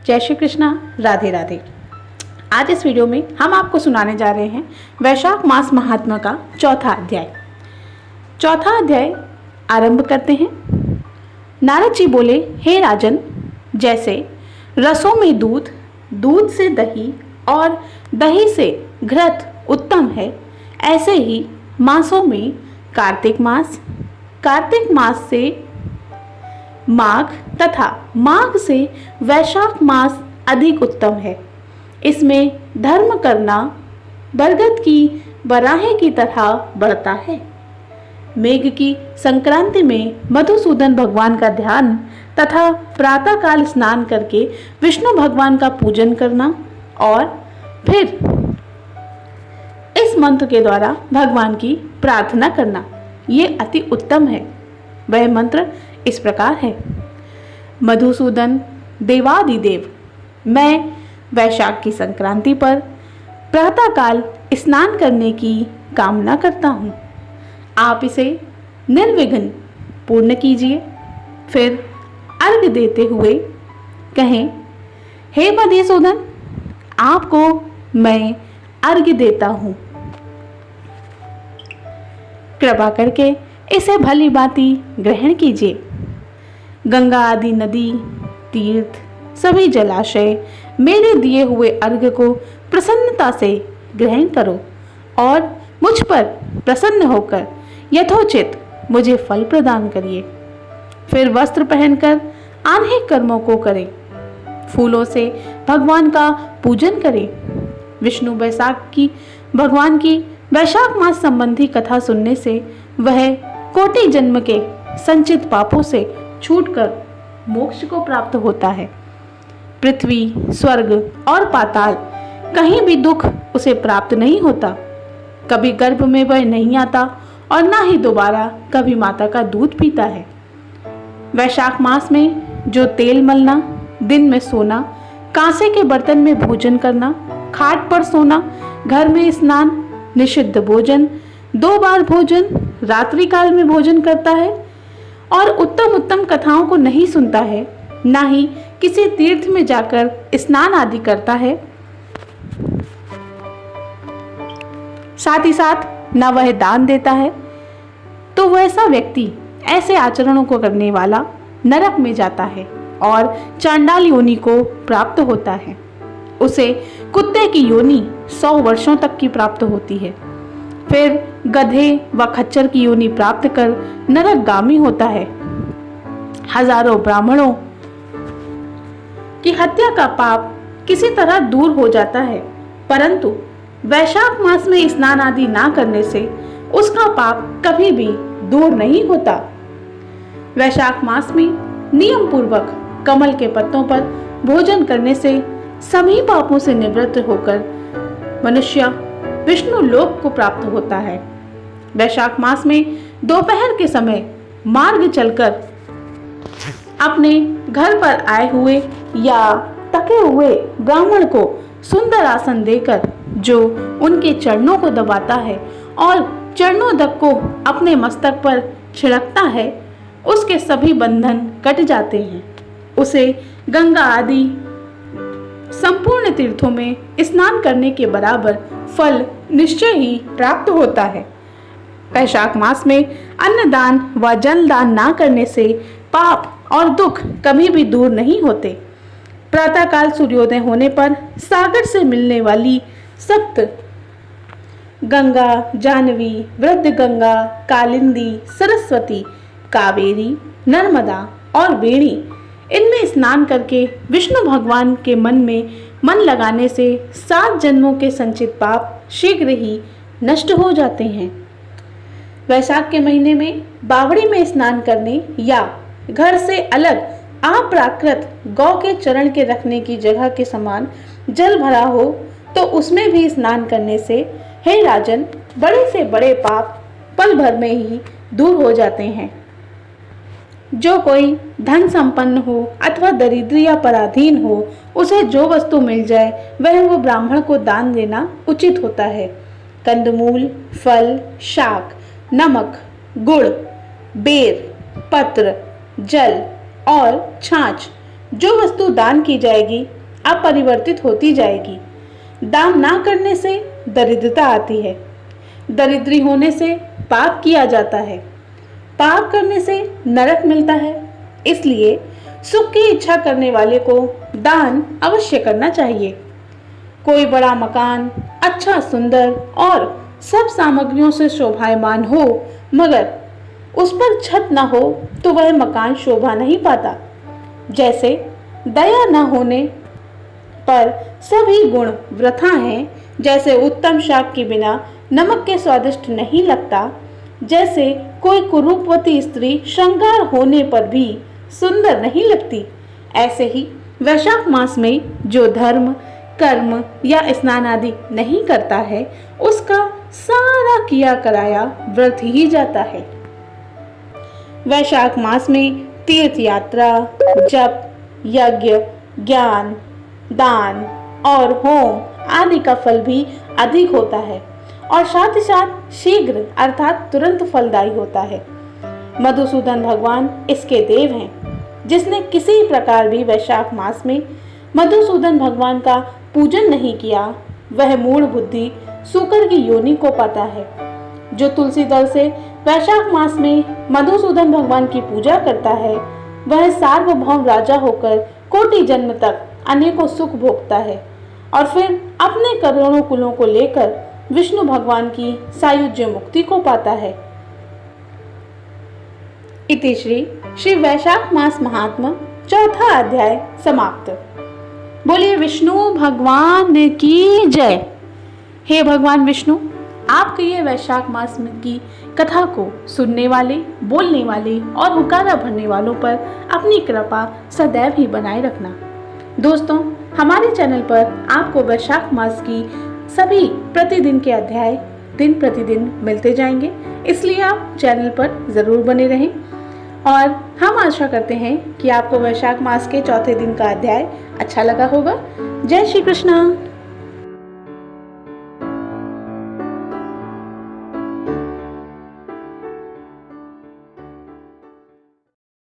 जय श्री कृष्णा, राधे राधे। आज इस वीडियो में हम आपको सुनाने जा रहे हैं वैशाख मास महात्म्य का चौथा अध्याय। आरंभ करते हैं। नारद जी बोले, हे राजन, जैसे रसों में दूध, दूध से दही और दही से घृत उत्तम है, ऐसे ही मासों में कार्तिक मास से माघ तथा माघ से वैशाख मास अधिक उत्तम है। इसमें धर्म करना बरगद की बराहे की तरह बढ़ता है। मेघ की संक्रांति में मधुसूदन भगवान का ध्यान तथा प्रातःकाल स्नान करके विष्णु भगवान का पूजन करना और फिर इस मंत्र के द्वारा भगवान की प्रार्थना करना, ये अति उत्तम है। वह मंत्र इस प्रकार है। मधुसूदन देवादिदेव, मैं वैशाख की संक्रांति पर प्रातःकाल स्नान करने की कामना करता हूँ। आप इसे निर्विघ्न पूर्ण कीजिए। फिर अर्घ देते हुए कहें, हे मधुसूदन, आपको मैं अर्घ देता हूँ। कृपा करके इसे भली भांति ग्रहण कीजिए। गंगा आदि नदी, तीर्थ, सभी जलाशय मेरे दिए हुए अर्घ को प्रसन्नता से ग्रहण करो और मुझ पर प्रसन्न होकर यथोचित मुझे फल प्रदान करिए। फिर वस्त्र पहनकर आह्निक कर्मों को करें। फूलों से भगवान का पूजन करें। विष्णु भगवान की वैशाख मास संबंधी कथा सुनने से वह कोटि जन्म के संचित पापों से छूटकर मोक्ष को प्राप्त होता है। पृथ्वी, स्वर्ग और पाताल कहीं भी दुख उसे प्राप्त नहीं होता। कभी गर्भ में वह नहीं आता और ना ही दोबारा कभी माता का दूध पीता है। वैशाख मास में जो तेल मलना, दिन में सोना, कांसे के बर्तन में भोजन करना, खाट पर सोना, घर में स्नान, निषिद्ध भोजन, 2 बार भोजन, रात्रि काल में भोजन करता है और उत्तम कथाओं को नहीं सुनता है, ना ही किसी तीर्थ में जाकर स्नान आदि करता है, साथ ही साथ न वह दान देता है, तो वैसा व्यक्ति ऐसे आचरणों को करने वाला नरक में जाता है और चांडाल योनि को प्राप्त होता है। उसे कुत्ते की योनि 100 वर्षों तक की प्राप्त होती है। फिर गधे व खच्चर की योनि प्राप्त कर नरकगामी होता है। हजारों ब्राह्मणों की हत्या का पाप किसी तरह दूर हो जाता है, परंतु वैशाख मास में स्नान आदि ना करने से उसका पाप कभी भी दूर नहीं होता। वैशाख मास में नियम पूर्वक कमल के पत्तों पर भोजन करने से सभी पापों से निवृत्त होकर मनुष्य विष्णु लोक को प्राप्त होता है। वैशाख मास में दोपहर के समय मार्ग चलकर अपने घर पर आए हुए या थके हुए ब्राह्मण को सुंदर आसन देकर जो उनके चरणों को दबाता है और चरणोदक को अपने मस्तक पर छिड़कता है, उसके सभी बंधन कट जाते हैं। उसे गंगा आदि संपूर्ण तीर्थों में स्नान करने के बराबर फल निश्चय ही प्राप्त होता है। वैशाख मास में अन्नदान व जलदान ना करने से पाप और दुख कभी भी दूर नहीं होते। प्रातःकाल सूर्योदय होने पर सागर से मिलने वाली सप्त गंगा, जाह्नवी, वृद्ध गंगा, कालिंदी, सरस्वती, कावेरी, नर्मदा और वेणी, इनमें स्नान करके विष्णु भगवान के मन में मन लगाने से 7 जन्मों के संचित पाप शीघ्र ही नष्ट हो जाते हैं। वैशाख के महीने में बावड़ी में स्नान करने या घर से अलग अप्राकृत गौ के चरण के रखने की जगह के समान जल भरा हो तो उसमें भी स्नान करने से, हे राजन, बड़े से बड़े पाप पल भर में ही दूर हो जाते हैं। जो कोई धन संपन्न हो अथवा दरिद्र या पराधीन हो, उसे जो वस्तु मिल जाए वह वो ब्राह्मण को दान देना उचित होता है। कंदमूल, फल, शाक, नमक, गुड़, बेर, पत्र, जल और छाछ जो वस्तु दान की जाएगी अपरिवर्तित होती जाएगी। दान ना करने से दरिद्रता आती है, दरिद्री होने से पाप किया जाता है, पाप करने से नरक मिलता है। इसलिए सुख की इच्छा करने वाले को दान अवश्य करना चाहिए। कोई बड़ा मकान अच्छा सुंदर और सब सामग्रियों से शोभायमान हो, मगर उस पर छत न हो तो वह मकान शोभा नहीं पाता। जैसे दया न होने पर सभी गुण वृथा हैं, जैसे उत्तम शाक के बिना नमक के स्वादिष्ट नहीं लगता, जैसे कोई कुरूपवती स्त्री श्रृंगार होने पर भी सुंदर नहीं लगती, ऐसे ही वैशाख मास में जो धर्म कर्म या स्नान आदि नहीं करता है, उसका सारा किया कराया व्यर्थ ही जाता है। वैशाख मास में तीर्थ यात्रा, जप, यज्ञ, ज्ञान, दान और होम आदि का फल भी अधिक होता है और साथ ही साथ शीघ्र अर्थात तुरंत फलदायी होता है। मधुसूदन भगवान इसके देव हैं। जिसने किसी प्रकार भी वैशाख मास में मधुसूदन भगवान का पूजन नहीं किया, वह मूढ़ बुद्धि सूकर की योनि को पाता है। जो तुलसी दल से वैशाख मास में मधुसूदन भगवान की पूजा करता है, वह सार्वभौम राजा होकर कोटि जन्म तक अनेकों सुख भोगता है और फिर अपने करोड़ों कुलों को लेकर विष्णु भगवान की सायुज्य मुक्ति को पाता है। इति श्री वैशाख मास महात्म चौथा अध्याय समाप्त। बोलिए विष्णु भगवान की जय। हे भगवान विष्णु, आपके ये वैशाख मास की कथा को सुनने वाले, बोलने वाले और हुकारा भरने वालों पर अपनी कृपा सदैव ही बनाए रखना। दोस्तों, हमारे चैनल पर आपको वैशाख मास की सभी प्रतिदिन के अध्याय दिन प्रतिदिन मिलते जाएंगे, इसलिए आप चैनल पर ज़रूर बने रहें और हम आशा करते हैं कि आपको वैशाख मास के चौथे दिन का अध्याय अच्छा लगा होगा। जय श्री कृष्ण।